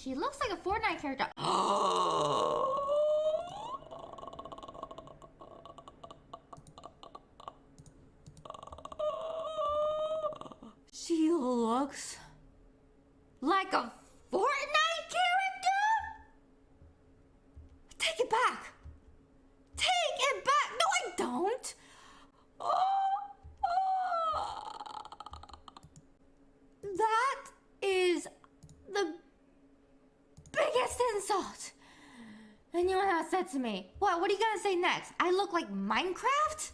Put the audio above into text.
She looks like a Fortnite character. She looks like a Fortnite character? Take it back. Take it back. No, I don't. That is the biggest insult anyone has said to me. What are you gonna say next? I look like Minecraft?